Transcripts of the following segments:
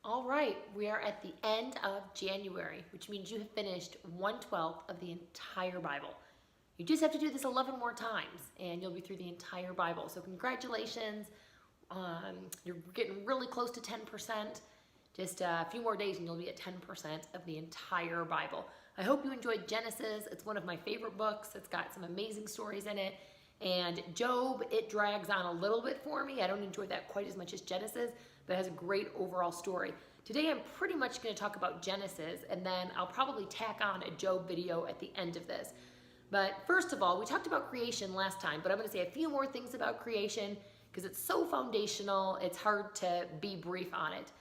All right, we are at the end of January, which means you have finished 1/12 of the entire Bible. You just have to do this 11 more times and you'll be through the entire Bible. So congratulations. You're getting really close to 10%. Just a few more days and you'll be at 10% of the entire Bible. I hope you enjoyed Genesis. It's one of my favorite books. It's got some amazing stories in it. And Job, it drags on a little bit for me. I don't enjoy that quite as much as Genesis, but it has a great overall story. Today I'm pretty much going to talk about Genesis, and then I'll probably tack on a Job video at the end of this. But first of all, we talked about creation last time, but I'm going to say a few more things about creation because it's so foundational, it's hard to be brief on it.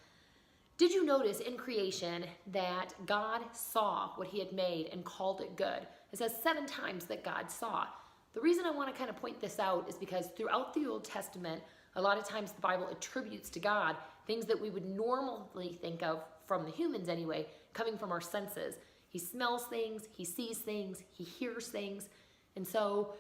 Did you notice in creation that God saw what he had made and called it good? It says 7 times that God saw. The reason I want to kind of point this out is because throughout the Old Testament, a lot of times the Bible attributes to God things that we would normally think of, from the humans anyway, coming from our senses. He smells things, he sees things, he hears things. And so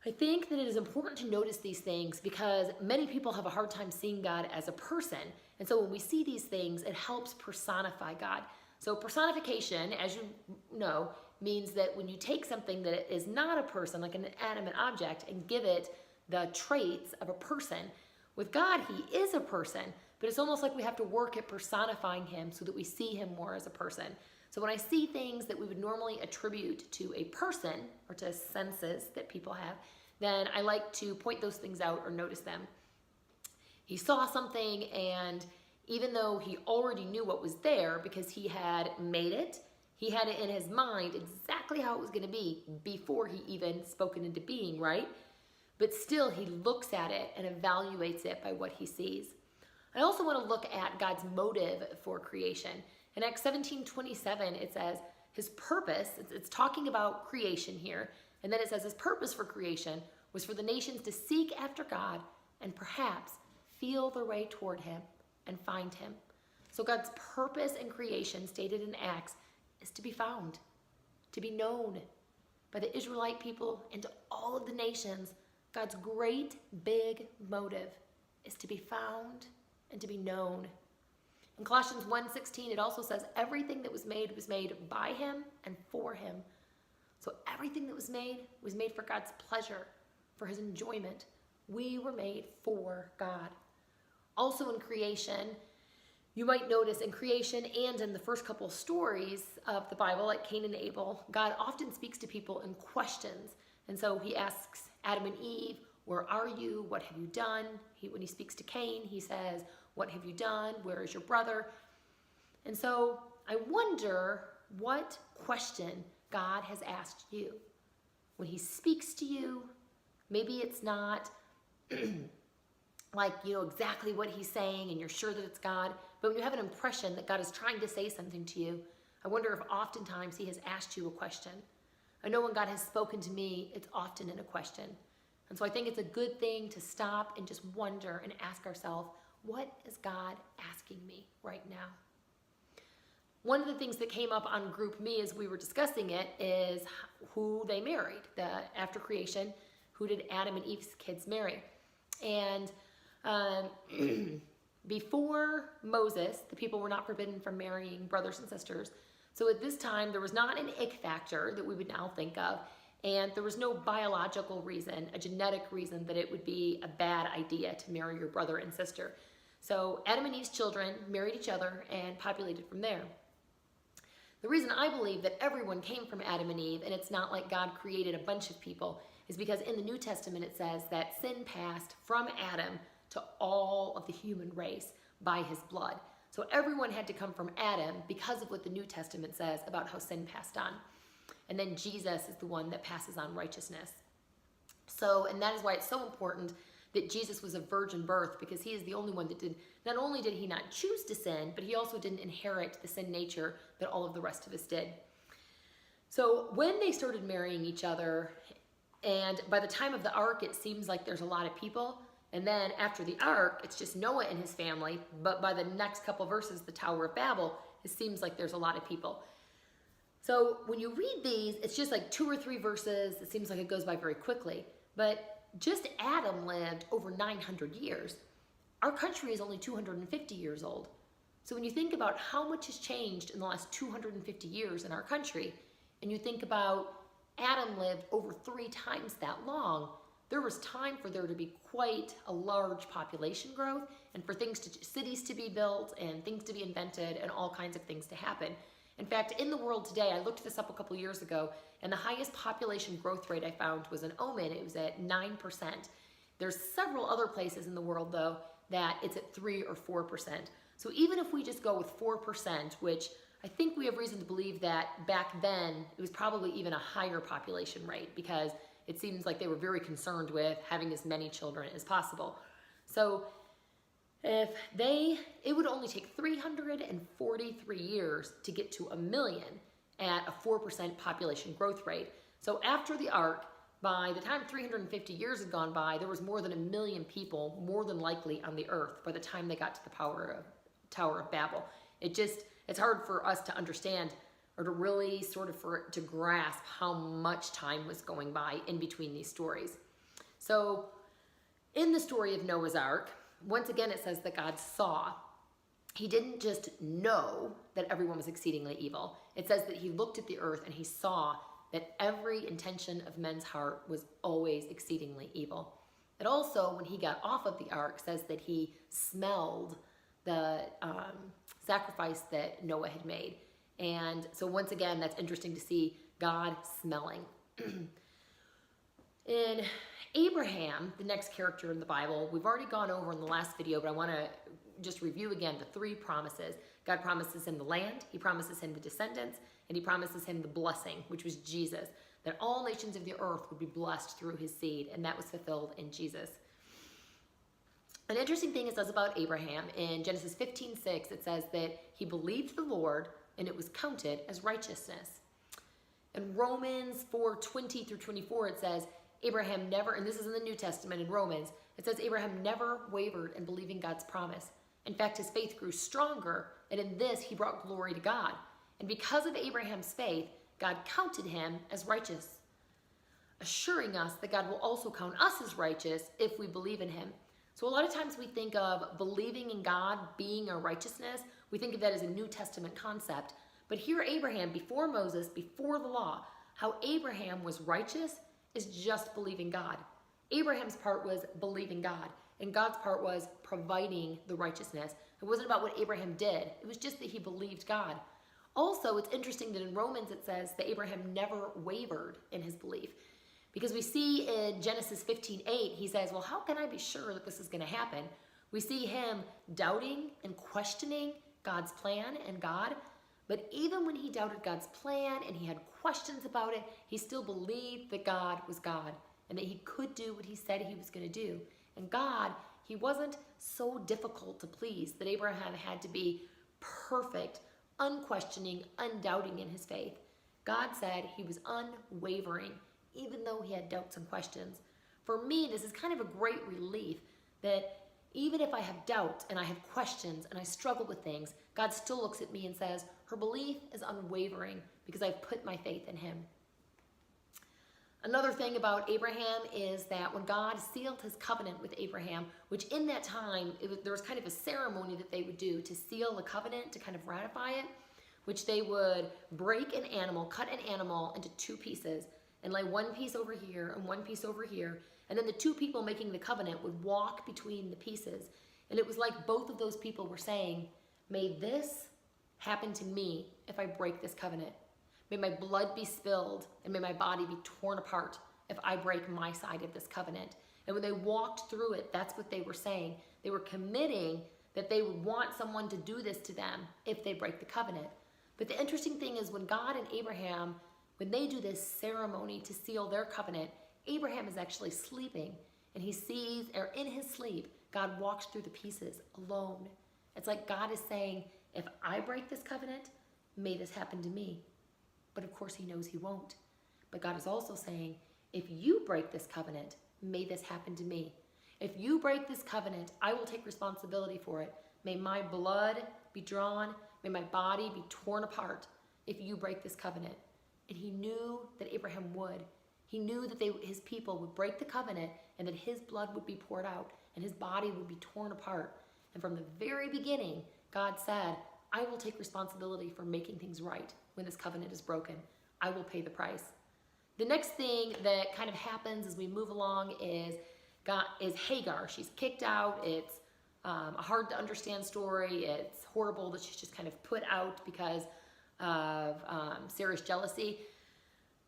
I think that it is important to notice these things because many people have a hard time seeing God as a person. And so when we see these things, it helps personify God. So personification, as you know, means that when you take something that is not a person, like an inanimate object, and give it the traits of a person, with God, he is a person, but it's almost like we have to work at personifying him so that we see him more as a person. So when I see things that we would normally attribute to a person or to senses that people have, then I like to point those things out or notice them. He saw something, and even though he already knew what was there because he had made it, he had it in his mind exactly how it was going to be before he even spoke it into being, right? But still he looks at it and evaluates it by what he sees. I also want to look at God's motive for creation. In Acts 17:27, it says his purpose, it's talking about creation here, and then it says his purpose for creation was for the nations to seek after God and perhaps feel their way toward him and find him. So God's purpose in creation, stated in Acts, is to be found, to be known by the Israelite people and to all of the nations. God's great big motive is to be found and to be known. In Colossians 1:16, it also says everything that was made by him and for him. So everything that was made for God's pleasure, for his enjoyment. We were made for God. Also in creation, you might notice in creation and in the first couple of stories of the Bible, like Cain and Abel, God often speaks to people in questions. And so he asks Adam and Eve, where are you? What have you done? When he speaks to Cain, he says, what have you done? Where is your brother? And so I wonder what question God has asked you. When he speaks to you, maybe it's not like you know exactly what he's saying and you're sure that it's God, but when you have an impression that God is trying to say something to you, I wonder if oftentimes he has asked you a question. I know when God has spoken to me, it's often in a question. And so I think it's a good thing to stop and just wonder and ask ourselves, what is God asking me right now? One of the things that came up on Group Me as we were discussing it is who they married. After creation, who did Adam and Eve's kids marry? And before Moses, the people were not forbidden from marrying brothers and sisters. So at this time, there was not an ick factor that we would now think of, and there was no biological reason, a genetic reason that it would be a bad idea to marry your brother and sister. So Adam and Eve's children married each other and populated from there. The reason I believe that everyone came from Adam and Eve, and it's not like God created a bunch of people, is because in the New Testament it says that sin passed from Adam to all of the human race by his blood. So everyone had to come from Adam because of what the New Testament says about how sin passed on. And then Jesus is the one that passes on righteousness. So, and that is why it's so important that Jesus was a virgin birth, because he is the only one that not only did he not choose to sin, but he also didn't inherit the sin nature that all of the rest of us did. So when they started marrying each other, and by the time of the ark, it seems like there's a lot of people. And then after the ark, it's just Noah and his family. But by the next couple verses, the Tower of Babel, it seems like there's a lot of people. So when you read these, it's just like 2 or 3 verses. It seems like it goes by very quickly. But just Adam lived over 900 years. Our country is only 250 years old. So when you think about how much has changed in the last 250 years in our country, and you think about Adam lived over 3 times that long, there was time for there to be quite a large population growth and for cities to be built and things to be invented and all kinds of things to happen. In fact, in the world today, I looked this up a couple years ago, and the highest population growth rate I found was in Oman. It was at 9%. There's several other places in the world, though, that it's at 3 or 4%. So even if we just go with 4%, which I think we have reason to believe that back then it was probably even a higher population rate, because it seems like they were very concerned with having as many children as possible. So it would only take 343 years to get to 1 million at a 4% population growth rate. So after the ark, by the time 350 years had gone by, there was more than 1 million people, more than likely, on the earth by the time they got to the Tower of Babel. It's hard for us to understand, or to really to grasp how much time was going by in between these stories. So in the story of Noah's Ark, once again it says that God saw. He didn't just know that everyone was exceedingly evil. It says that he looked at the earth and he saw that every intention of men's heart was always exceedingly evil. It also, when he got off of the ark, says that he smelled the sacrifice that Noah had made. And so once again, that's interesting to see God smelling. In Abraham, the next character in the Bible, we've already gone over in the last video, but I want to just review again the 3 promises. God promises him the land, he promises him the descendants, and he promises him the blessing, which was Jesus, that all nations of the earth would be blessed through his seed, and that was fulfilled in Jesus. An interesting thing it says about Abraham in Genesis 15:6, it says that he believed the Lord and it was counted as righteousness. In Romans 4:20 through 24, it says Abraham never, and this is in the New Testament in Romans, it says Abraham never wavered in believing God's promise. In fact, his faith grew stronger, and in this he brought glory to God. And because of Abraham's faith, God counted him as righteous, assuring us that God will also count us as righteous if we believe in him. So a lot of times we think of believing in God being our righteousness. We think of that as a New Testament concept. But here Abraham, before Moses, before the law, how Abraham was righteous is just believing God. Abraham's part was believing God, and God's part was providing the righteousness. It wasn't about what Abraham did. It was just that he believed God. Also, it's interesting that in Romans it says that Abraham never wavered in his belief. Because we see in Genesis 15:8, he says, well, how can I be sure that this is going to happen? We see him doubting and questioning God's plan and God. But even when he doubted God's plan and he had questions about it, he still believed that God was God and that he could do what he said he was going to do. And God, he wasn't so difficult to please that Abraham had to be perfect, unquestioning, undoubting in his faith. God said he was unwavering, even though he had doubts and questions. For me, this is kind of a great relief that even if I have doubts and I have questions and I struggle with things, God still looks at me and says, her belief is unwavering because I've put my faith in him. Another thing about Abraham is that when God sealed his covenant with Abraham, which in that time, there was kind of a ceremony that they would do to seal the covenant, to kind of ratify it, which they would break an animal, cut an animal into 2 pieces, and lay one piece over here and one piece over here. And then the 2 people making the covenant would walk between the pieces. And it was like both of those people were saying, may this happen to me if I break this covenant. May my blood be spilled and may my body be torn apart if I break my side of this covenant. And when they walked through it, that's what they were saying. They were committing that they would want someone to do this to them if they break the covenant. But the interesting thing is when God and Abraham, when they do this ceremony to seal their covenant, Abraham is actually sleeping and he sees, or in his sleep, God walks through the pieces alone. It's like God is saying, if I break this covenant, may this happen to me. But of course he knows he won't. But God is also saying, if you break this covenant, may this happen to me. If you break this covenant, I will take responsibility for it. May my blood be drawn, may my body be torn apart if you break this covenant. And he knew that Abraham would. He knew that his people would break the covenant and that his blood would be poured out and his body would be torn apart. And from the very beginning, God said, I will take responsibility for making things right when this covenant is broken. I will pay the price. The next thing that kind of happens as we move along is Hagar. She's kicked out. It's a hard to understand story. It's horrible that she's just kind of put out because of Sarah's jealousy.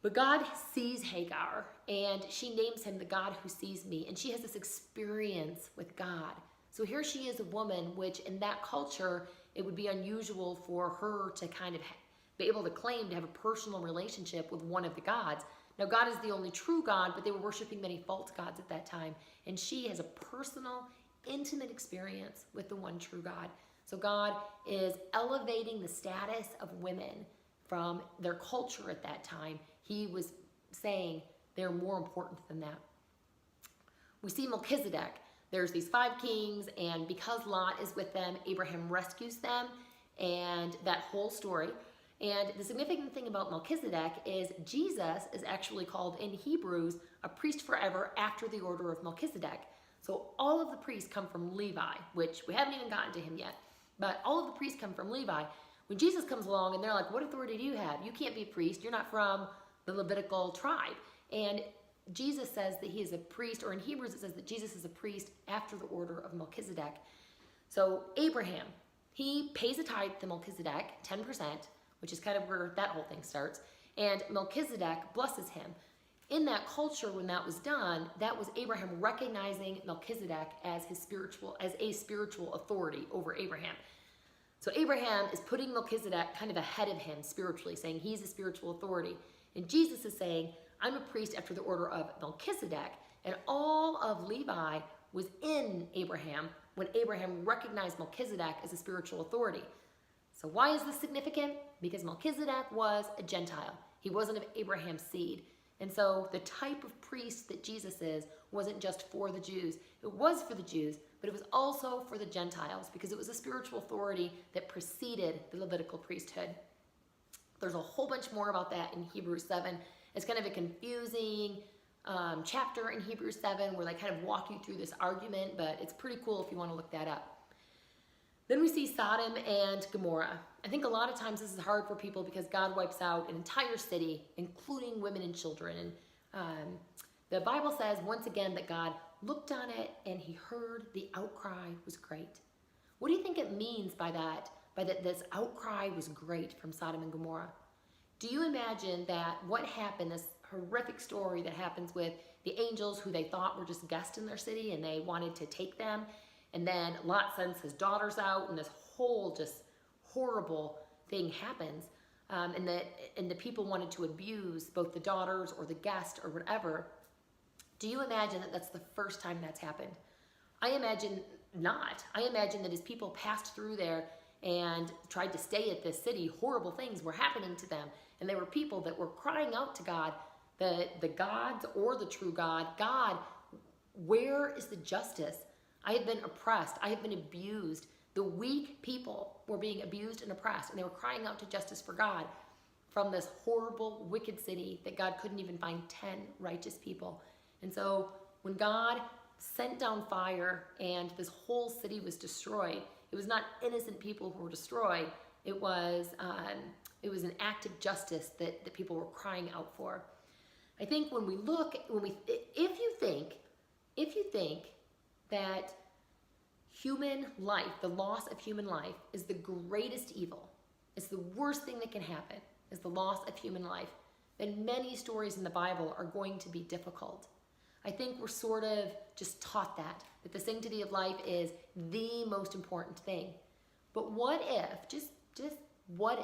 But God sees Hagar, and she names him the God who sees me, and she has this experience with God. So here she is, a woman, which in that culture, it would be unusual for her to kind of be able to claim to have a personal relationship with one of the gods. Now, God is the only true God, but they were worshiping many false gods at that time, and she has a personal, intimate experience with the one true God. So God is elevating the status of women from their culture at that time. He was saying they're more important than that. We see Melchizedek. There's these 5 kings, and because Lot is with them, Abraham rescues them, and that whole story. And the significant thing about Melchizedek is Jesus is actually called in Hebrews a priest forever after the order of Melchizedek. So all of the priests come from Levi, which we haven't even gotten to him yet, but all of the priests come from Levi. When Jesus comes along and they're like, what authority do you have? You can't be a priest. You're not from the Levitical tribe. And Jesus says that he is a priest, or in Hebrews it says that Jesus is a priest after the order of Melchizedek. So Abraham, he pays a tithe to Melchizedek, 10%, which is kind of where that whole thing starts. And Melchizedek blesses him. In that culture, when that was done, that was Abraham recognizing Melchizedek as a spiritual authority over Abraham. So Abraham is putting Melchizedek kind of ahead of him spiritually, saying he's a spiritual authority. And Jesus is saying, I'm a priest after the order of Melchizedek. And all of Levi was in Abraham when Abraham recognized Melchizedek as a spiritual authority. So why is this significant? Because Melchizedek was a Gentile. He wasn't of Abraham's seed. And so the type of priest that Jesus is wasn't just for the Jews. It was for the Jews, but it was also for the Gentiles because it was a spiritual authority that preceded the Levitical priesthood. There's a whole bunch more about that in Hebrews 7. It's kind of a confusing chapter in Hebrews 7 where they kind of walk you through this argument, but it's pretty cool if you want to look that up. Then we see Sodom and Gomorrah. I think a lot of times this is hard for people because God wipes out an entire city, including women and children. And the Bible says once again that God looked on it and he heard the outcry was great. What do you think it means by that? This outcry was great from Sodom and Gomorrah. Do you imagine that what happened, this horrific story that happens with the angels who they thought were just guests in their city and they wanted to take them, and then Lot sends his daughters out and this whole just horrible thing happens, and the people wanted to abuse both the daughters or the guest or whatever. Do you imagine that that's the first time that's happened? I imagine not. I imagine that as people passed through there and tried to stay at this city, horrible things were happening to them. And there were people that were crying out to God, the gods or the true God, God, where is the justice? I have been oppressed. I have been abused. The weak people were being abused and oppressed, and they were crying out to justice for God from this horrible, wicked city that God couldn't even find 10 righteous people. And so when God sent down fire and this whole city was destroyed, it was not innocent people who were destroyed. It was an act of justice that people were crying out for. I think if you think that human life, the loss of human life, is the greatest evil, it's the worst thing that can happen, is the loss of human life, then many stories in the Bible are going to be difficult. I think we're sort of just taught that the sanctity of life is the most important thing. But what if, just what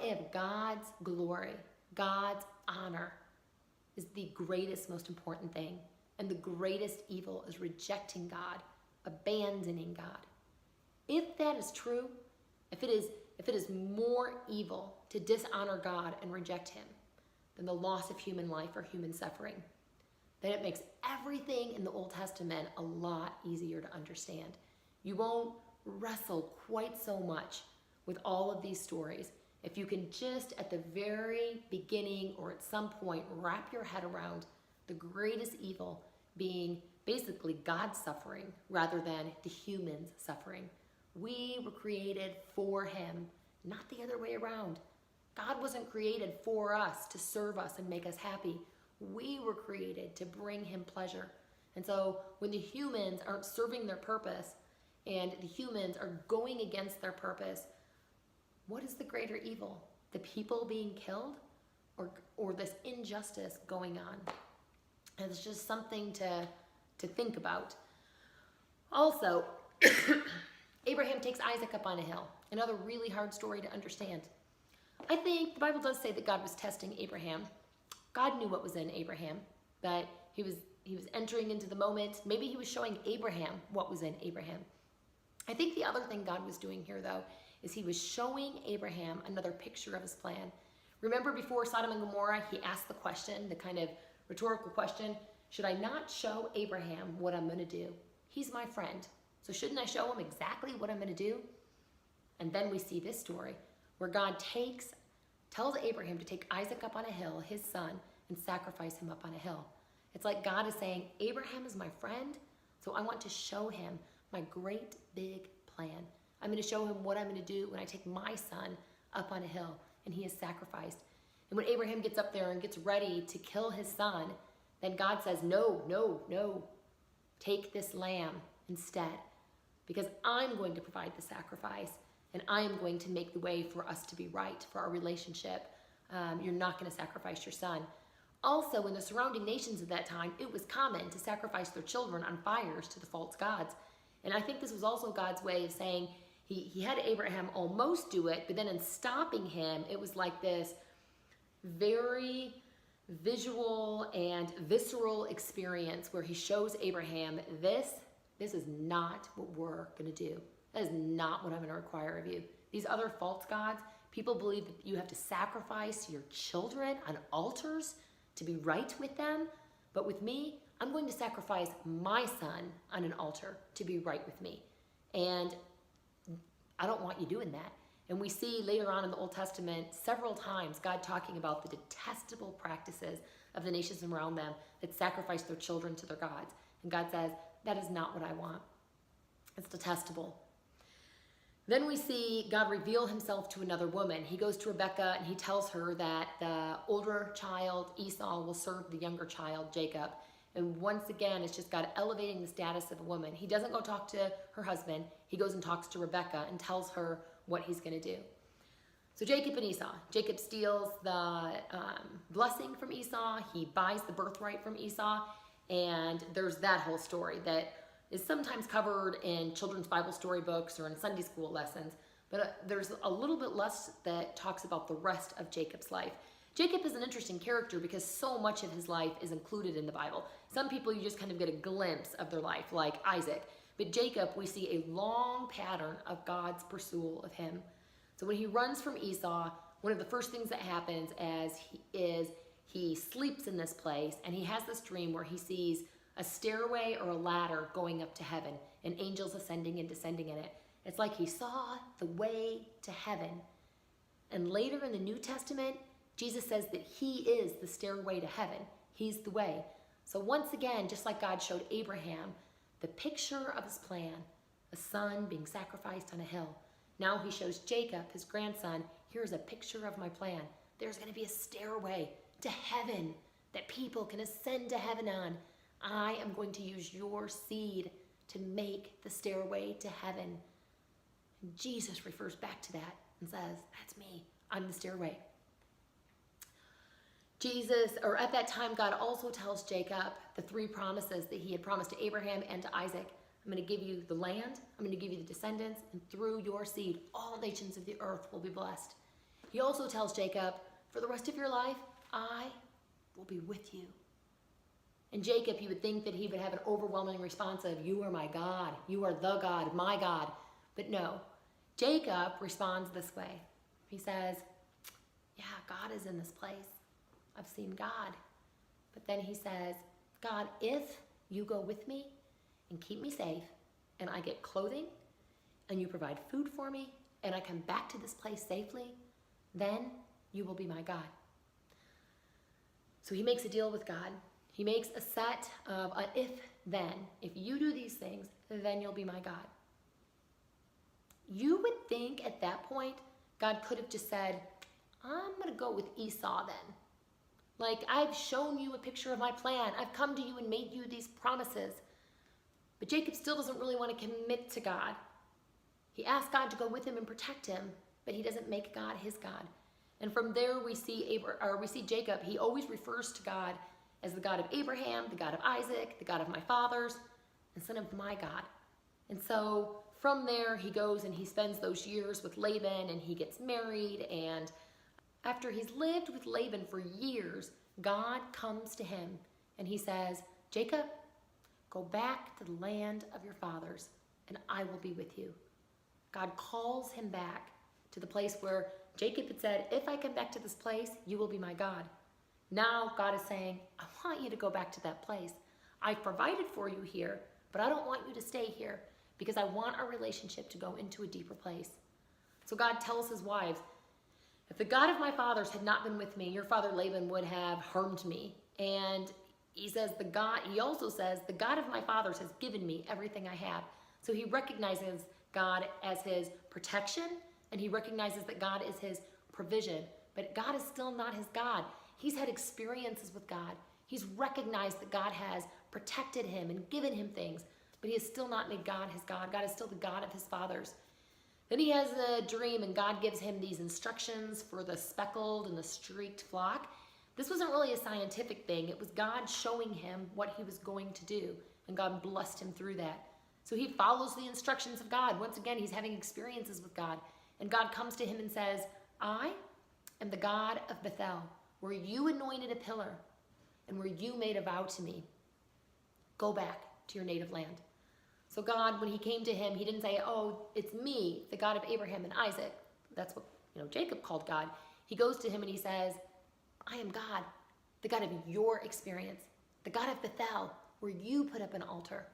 if God's glory, God's honor is the greatest, most important thing, and the greatest evil is rejecting God, abandoning God? If that is true, if it is more evil to dishonor God and reject him than the loss of human life or human suffering, then it makes everything in the Old Testament a lot easier to understand. You won't wrestle quite so much with all of these stories if you can just at the very beginning or at some point wrap your head around the greatest evil being basically God's suffering rather than the human's suffering. We were created for him, not the other way around. God wasn't created for us to serve us and make us happy. We were created to bring him pleasure. And so when the humans aren't serving their purpose and the humans are going against their purpose, what is the greater evil? The people being killed or this injustice going on? And it's just something to think about. Also, Abraham takes Isaac up on a hill. Another really hard story to understand. I think the Bible does say that God was testing Abraham. God knew what was in Abraham, but he was entering into the moment. Maybe he was showing Abraham what was in Abraham. I think the other thing God was doing here, though, is he was showing Abraham another picture of his plan. Remember before Sodom and Gomorrah, he asked the question, the kind of rhetorical question, should I not show Abraham what I'm going to do? He's my friend, so shouldn't I show him exactly what I'm going to do? And then we see this story where God tells Abraham to take Isaac up on a hill, his son, and sacrifice him up on a hill. It's like God is saying, Abraham is my friend, so I want to show him my great big plan. I'm going to show him what I'm going to do when I take my son up on a hill and he is sacrificed. And when Abraham gets up there and gets ready to kill his son, then God says, no, no, no, take this lamb instead, because I'm going to provide the sacrifice and I am going to make the way for us to be right, for our relationship. You're not going to sacrifice your son. Also, in the surrounding nations at that time, it was common to sacrifice their children on fires to the false gods. And I think this was also God's way of saying he had Abraham almost do it, but then in stopping him, it was like this very visual and visceral experience where he shows Abraham, this is not what we're going to do. That is not what I'm going to require of you. These other false gods, people believe that you have to sacrifice your children on altars to be right with them. But with me, I'm going to sacrifice my son on an altar to be right with me. And I don't want you doing that. And we see later on in the Old Testament several times God talking about the detestable practices of the nations around them that sacrifice their children to their gods. And God says, that is not what I want. It's detestable. Then we see God reveal himself to another woman. He goes to Rebekah and he tells her that the older child, Esau, will serve the younger child, Jacob. And once again, it's just God elevating the status of a woman. He doesn't go talk to her husband. He goes and talks to Rebekah and tells her what he's going to do. So Jacob and Esau. Jacob steals the blessing from Esau. He buys the birthright from Esau. And there's that whole story that is sometimes covered in children's Bible storybooks or in Sunday school lessons. But there's a little bit less that talks about the rest of Jacob's life. Jacob is an interesting character because so much of his life is included in the Bible. Some people, you just kind of get a glimpse of their life, like Isaac. But Jacob, we see a long pattern of God's pursuit of him. So when he runs from Esau, one of the first things that happens he sleeps in this place, and he has this dream where he sees a stairway or a ladder going up to heaven, and angels ascending and descending in it. It's like he saw the way to heaven. And later in the New Testament, Jesus says that he is the stairway to heaven. He's the way. So once again, just like God showed Abraham the picture of his plan, a son being sacrificed on a hill. Now he shows Jacob, his grandson, here's a picture of my plan. There's going to be a stairway to heaven that people can ascend to heaven on. I am going to use your seed to make the stairway to heaven. And Jesus refers back to that and says, that's me. I'm the stairway. At that time, God also tells Jacob the three promises that he had promised to Abraham and to Isaac. I'm going to give you the land, I'm going to give you the descendants, and through your seed, all nations of the earth will be blessed. He also tells Jacob, for the rest of your life, I will be with you. And Jacob, you would think that he would have an overwhelming response of, you are my God, you are the God, my God. But no, Jacob responds this way. He says, yeah, God is in this place. I've seen God. But then he says, God, if you go with me and keep me safe, and I get clothing, and you provide food for me, and I come back to this place safely, then you will be my God. So he makes a deal with God. He makes a set of an if-then. If you do these things, then you'll be my God. You would think at that point, God could have just said, I'm going to go with Esau then. Like, I've shown you a picture of my plan. I've come to you and made you these promises. But Jacob still doesn't really want to commit to God. He asks God to go with him and protect him, but he doesn't make God his God. And from there we see Jacob. He always refers to God as the God of Abraham, the God of Isaac, the God of my fathers, and son of my God. And so from there he goes and he spends those years with Laban and he gets married. And after he's lived with Laban for years, God comes to him and he says, Jacob, go back to the land of your fathers and I will be with you. God calls him back to the place where Jacob had said, if I come back to this place, you will be my God. Now God is saying, I want you to go back to that place. I've provided for you here, but I don't want you to stay here because I want our relationship to go into a deeper place. So God tells his wives, if the God of my fathers had not been with me, your father Laban would have harmed me. And he also says, the God of my fathers has given me everything I have. So he recognizes God as his protection, and he recognizes that God is his provision. But God is still not his God. He's had experiences with God. He's recognized that God has protected him and given him things, but he has still not made God his God. God is still the God of his fathers. Then he has a dream, and God gives him these instructions for the speckled and the streaked flock. This wasn't really a scientific thing. It was God showing him what he was going to do, and God blessed him through that. So he follows the instructions of God. Once again, he's having experiences with God. And God comes to him and says, I am the God of Bethel, where you anointed a pillar and where you made a vow to me. Go back to your native land. So God, when he came to him, he didn't say, oh, it's me, the God of Abraham and Isaac. That's what Jacob called God. He goes to him and he says, I am God, the God of your experience, the God of Bethel, where you put up an altar.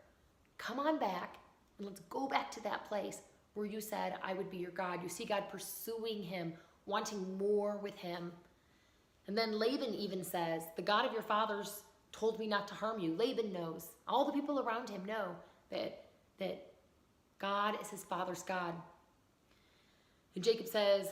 Come on back and let's go back to that place where you said I would be your God. You see God pursuing him, wanting more with him. And then Laban even says, the God of your fathers told me not to harm you. Laban knows. All the people around him know that God is his father's God. And Jacob says,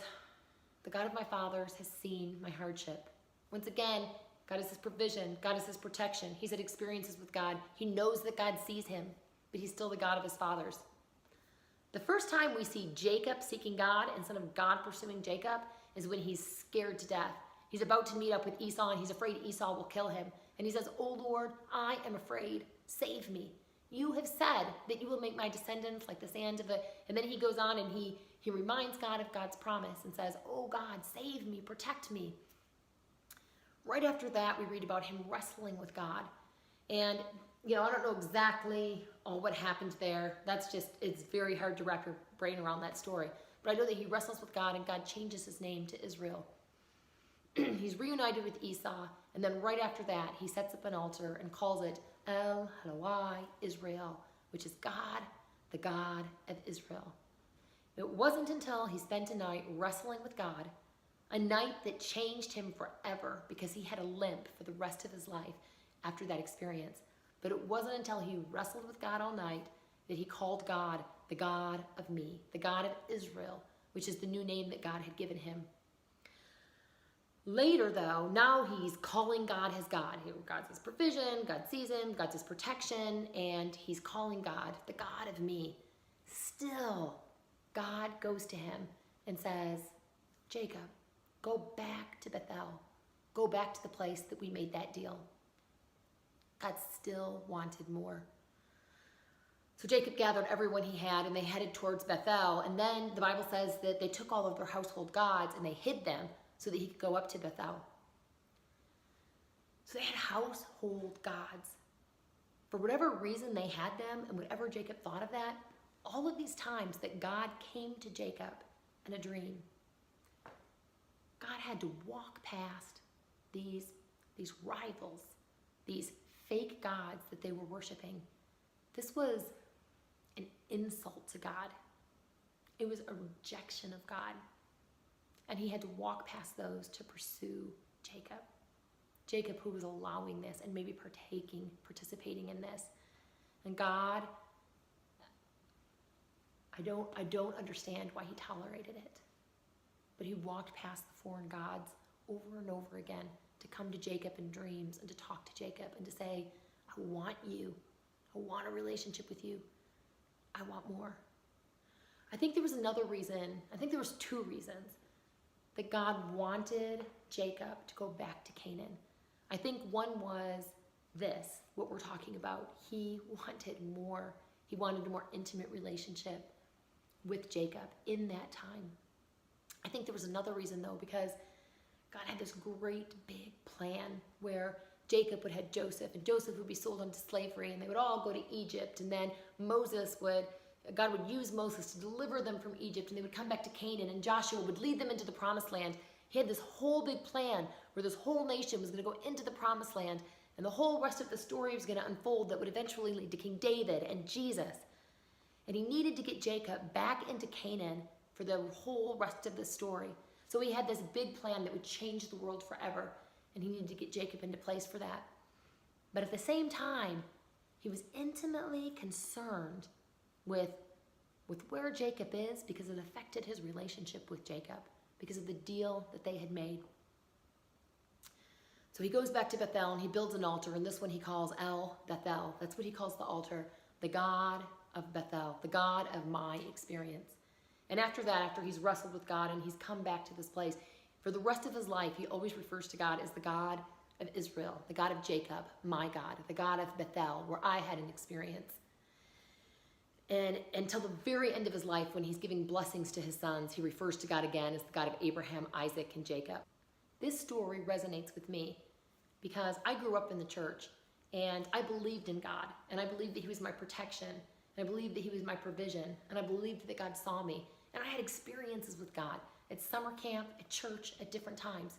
the God of my fathers has seen my hardship. Once again, God is his provision. God is his protection. He's had experiences with God. He knows that God sees him, but he's still the God of his fathers. The first time we see Jacob seeking God instead of God pursuing Jacob is when he's scared to death. He's about to meet up with Esau and he's afraid Esau will kill him. And he says, oh Lord, I am afraid. Save me. You have said that you will make my descendants like the sand of the... And then he goes on and he reminds God of God's promise and says, oh God, save me, protect me. Right after that, we read about him wrestling with God. And, I don't know exactly what happened there. It's very hard to wrap your brain around that story. But I know that he wrestles with God and God changes his name to Israel. He's reunited with Esau. And then right after that, he sets up an altar and calls it El Eloi Israel, which is God, the God of Israel. It wasn't until he spent a night wrestling with God, a night that changed him forever because he had a limp for the rest of his life after that experience. But it wasn't until he wrestled with God all night that he called God the God of me, the God of Israel, which is the new name that God had given him. Later, though, now he's calling God his God. God's his provision, God sees him, God's his protection, and he's calling God the God of me. Still, God goes to him and says, Jacob, go back to Bethel. Go back to the place that we made that deal. God still wanted more. So Jacob gathered everyone he had and they headed towards Bethel. And then the Bible says that they took all of their household gods and they hid them so that he could go up to Bethel. So they had household gods. For whatever reason they had them and whatever Jacob thought of that, all of these times that God came to Jacob in a dream, God had to walk past these rivals, these fake gods that they were worshiping. This was an insult to God. It was a rejection of God. And he had to walk past those to pursue Jacob. Jacob, who was allowing this and maybe participating in this. And God, I don't understand why he tolerated it. But he walked past the foreign gods over and over again to come to Jacob in dreams and to talk to Jacob and to say, I want you. I want a relationship with you. I want more. I think there was another reason. I think there was two reasons that God wanted Jacob to go back to Canaan. I think one was this, what we're talking about. He wanted more. He wanted a more intimate relationship with Jacob in that time. I think there was another reason though, because God had this great big plan where Jacob would have Joseph, and Joseph would be sold into slavery, and they would all go to Egypt, and then God would use Moses to deliver them from Egypt, and they would come back to Canaan, and Joshua would lead them into the promised land. He had this whole big plan where this whole nation was going to go into the promised land, and the whole rest of the story was going to unfold that would eventually lead to King David and Jesus. And he needed to get Jacob back into Canaan for the whole rest of the story. So he had this big plan that would change the world forever, and he needed to get Jacob into place for that. But at the same time, he was intimately concerned with where Jacob is, because it affected his relationship with Jacob, because of the deal that they had made. So he goes back to Bethel and he builds an altar, and this one he calls El Bethel. That's what he calls the altar, the God of Bethel, the God of my experience. And after that, after he's wrestled with God and he's come back to this place, for the rest of his life, he always refers to God as the God of Israel, the God of Jacob, my God, the God of Bethel, where I had an experience. And until the very end of his life, when he's giving blessings to his sons, he refers to God again as the God of Abraham, Isaac, and Jacob. This story resonates with me because I grew up in the church and I believed in God, and I believed that he was my protection, and I believed that he was my provision, and I believed that God saw me. And I had experiences with God at summer camp, at church, at different times.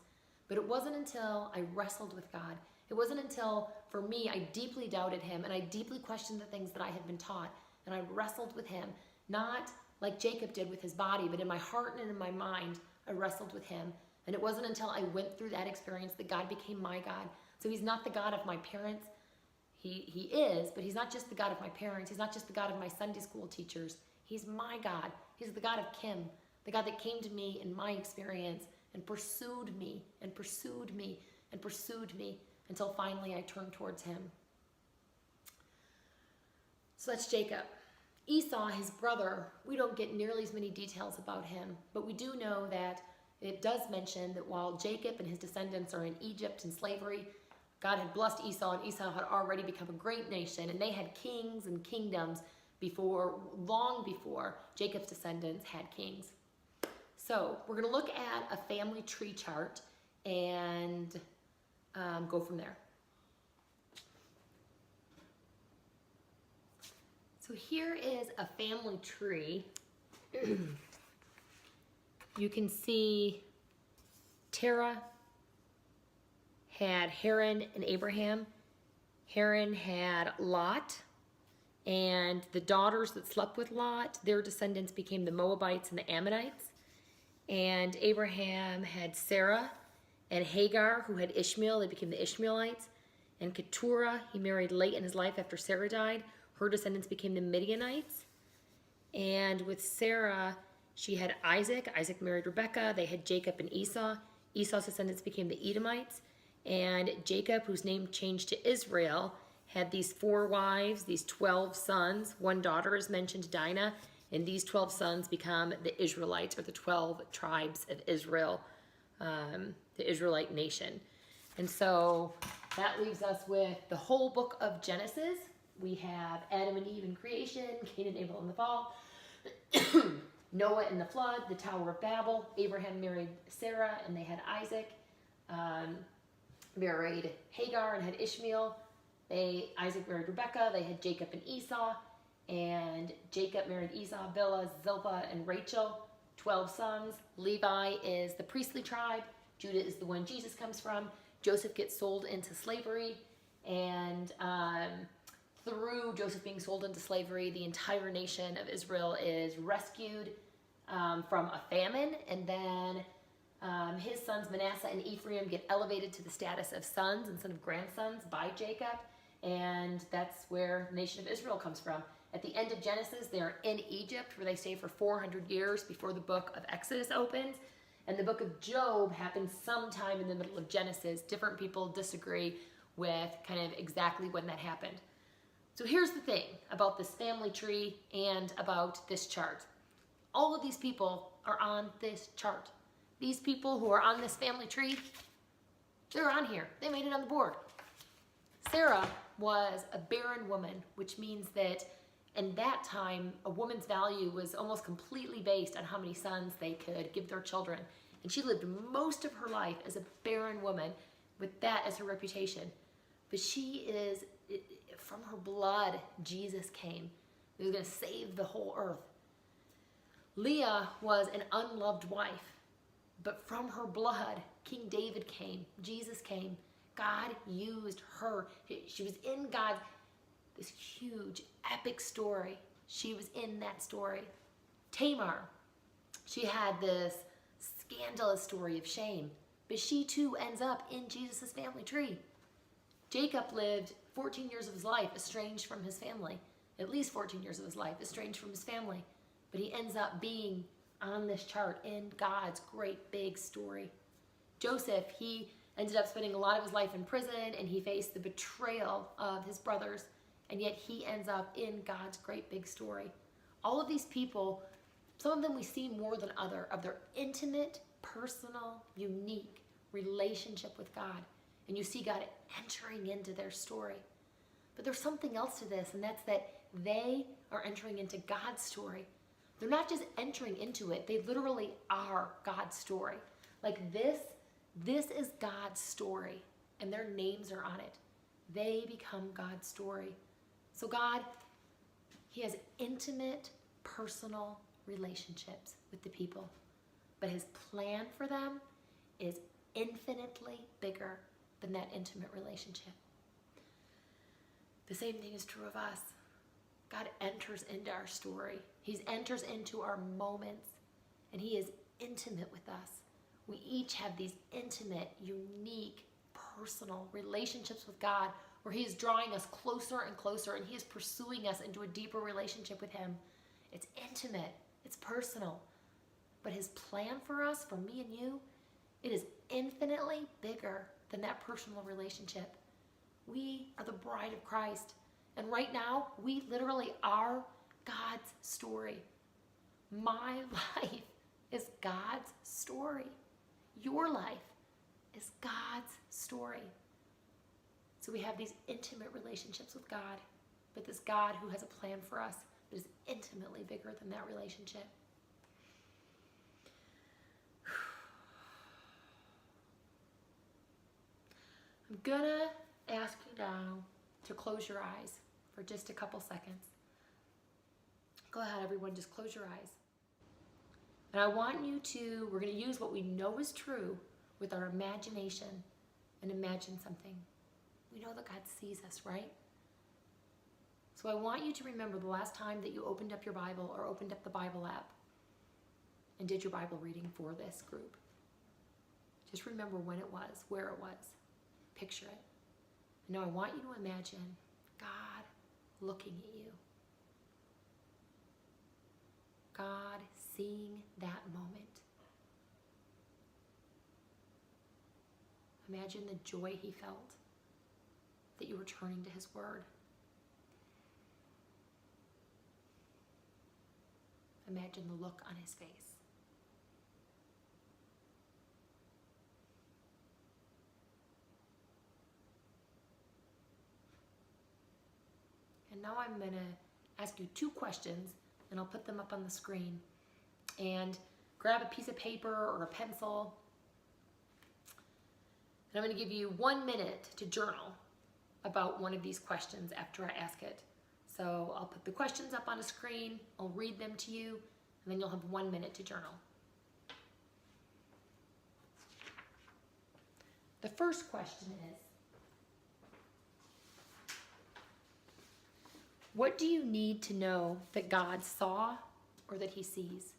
But it wasn't until I wrestled with God, it wasn't until, for me, I deeply doubted him and I deeply questioned the things that I had been taught, and I wrestled with him, not like Jacob did with his body, but in my heart and in my mind, I wrestled with him. And it wasn't until I went through that experience that God became my God. So he's not the God of my parents. He is, but he's not just the God of my parents. He's not just the God of my Sunday school teachers. He's my God. He's the God of Kim, the God that came to me in my experience and pursued me and pursued me and pursued me until finally I turned towards him. So that's Jacob. Esau, his brother, we don't get nearly as many details about him, but we do know that it does mention that while Jacob and his descendants are in Egypt in slavery, God had blessed Esau, and Esau had already become a great nation, and they had kings and kingdoms long before Jacob's descendants had kings. So we're going to look at a family tree chart and go from there. So here is a family tree. You can see Terah had Haran and Abraham. Haran had Lot, and the daughters that slept with Lot, their descendants became the Moabites and the Ammonites. And Abraham had Sarah and Hagar, who had Ishmael. They became the Ishmaelites. And Keturah, he married late in his life after Sarah died. Her descendants became the Midianites. And with Sarah, she had Isaac. Isaac married Rebekah. They had Jacob and Esau. Esau's descendants became the Edomites. And Jacob, whose name changed to Israel, had these 4 wives, these 12 sons. One daughter is mentioned, Dinah. And these 12 sons become the Israelites, or the 12 tribes of Israel, the Israelite nation. And so that leaves us with the whole book of Genesis. We have Adam and Eve in creation, Cain and Abel in the fall, Noah in the flood, the Tower of Babel. Abraham married Sarah and they had Isaac, married Hagar and had Ishmael. Isaac married Rebekah. They had Jacob and Esau. And Jacob married Esau, Bilhah, Zilpah, and Rachel. 12 sons. Levi is the priestly tribe. Judah is the one Jesus comes from. Joseph gets sold into slavery. And through Joseph being sold into slavery, the entire nation of Israel is rescued from a famine. And then his sons Manasseh and Ephraim get elevated to the status of sons instead of grandsons by Jacob. And that's where the nation of Israel comes from. At the end of Genesis, they're in Egypt, where they stay for 400 years before the book of Exodus opens. And the book of Job happens sometime in the middle of Genesis. Different people disagree with kind of exactly when that happened. So here's the thing about this family tree and about this chart. All of these people are on this chart. These people who are on this family tree, they're on here. They made it on the board. Sarah was a barren woman, which means that in that time, a woman's value was almost completely based on how many sons they could give their children. And she lived most of her life as a barren woman with that as her reputation. But she is, from her blood, Jesus came. He was going to save the whole earth. Leah was an unloved wife, but from her blood, King David came, Jesus came. God used her. She was in God's, this huge, epic story. She was in that story. Tamar, she had this scandalous story of shame, but she too ends up in Jesus' family tree. Jacob lived 14 years of his life estranged from his family, at least 14 years of his life estranged from his family, but he ends up being on this chart in God's great big story. Joseph, he ended up spending a lot of his life in prison, and he faced the betrayal of his brothers, and yet he ends up in God's great big story. All of these people, some of them we see more than other, of their intimate, personal, unique relationship with God. And you see God entering into their story. But there's something else to this, and that's that they are entering into God's story. They're not just entering into it, they literally are God's story. Like this is God's story, and their names are on it. They become God's story. So God, he has intimate, personal relationships with the people, but his plan for them is infinitely bigger than that intimate relationship. The same thing is true of us. God enters into our story. He enters into our moments, and he is intimate with us. We each have these intimate, unique, personal relationships with God where he is drawing us closer and closer, and he is pursuing us into a deeper relationship with him. It's intimate. It's personal. But his plan for us, for me and you, it is infinitely bigger than that personal relationship. We are the bride of Christ. And right now, we literally are God's story. My life is God's story. Your life is God's story. So we have these intimate relationships with God, but this God who has a plan for us that is intimately bigger than that relationship. I'm gonna ask you now to close your eyes for just a couple seconds. Go ahead, everyone, just close your eyes. And I want you to, we're gonna use what we know is true with our imagination and imagine something. We know that God sees us, right? So I want you to remember the last time that you opened up your Bible or opened up the Bible app and did your Bible reading for this group. Just remember when it was, where it was. Picture it. Now I want you to imagine God looking at you. God seeing that moment. Imagine the joy he felt that you were turning to his word. Imagine the look on his face. And now I'm going to ask you 2 questions, and I'll put them up on the screen. And grab a piece of paper or a pencil. And I'm going to give you 1 minute to journal about one of these questions after I ask it. So I'll put the questions up on a screen, I'll read them to you, and then you'll have 1 minute to journal. The first question is, what do you need to know that God saw or that he sees?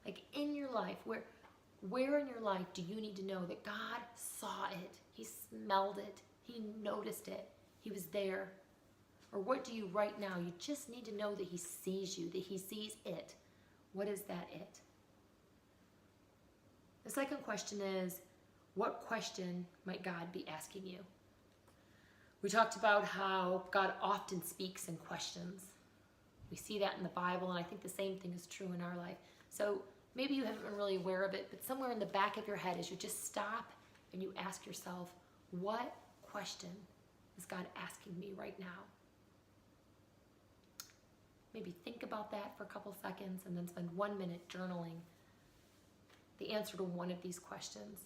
Like in your life, where in your life do you need to know that God saw it, he smelled it, he noticed it, he was there? Or what do you right now? You just need to know that he sees you, that he sees it. What is that it? The second question is, what question might God be asking you? We talked about how God often speaks in questions. We see that in the Bible, and I think the same thing is true in our life. So maybe you haven't been really aware of it, but somewhere in the back of your head, as you just stop and you ask yourself, what question is God asking me right now? Maybe think about that for a couple seconds and then spend 1 minute journaling the answer to one of these questions.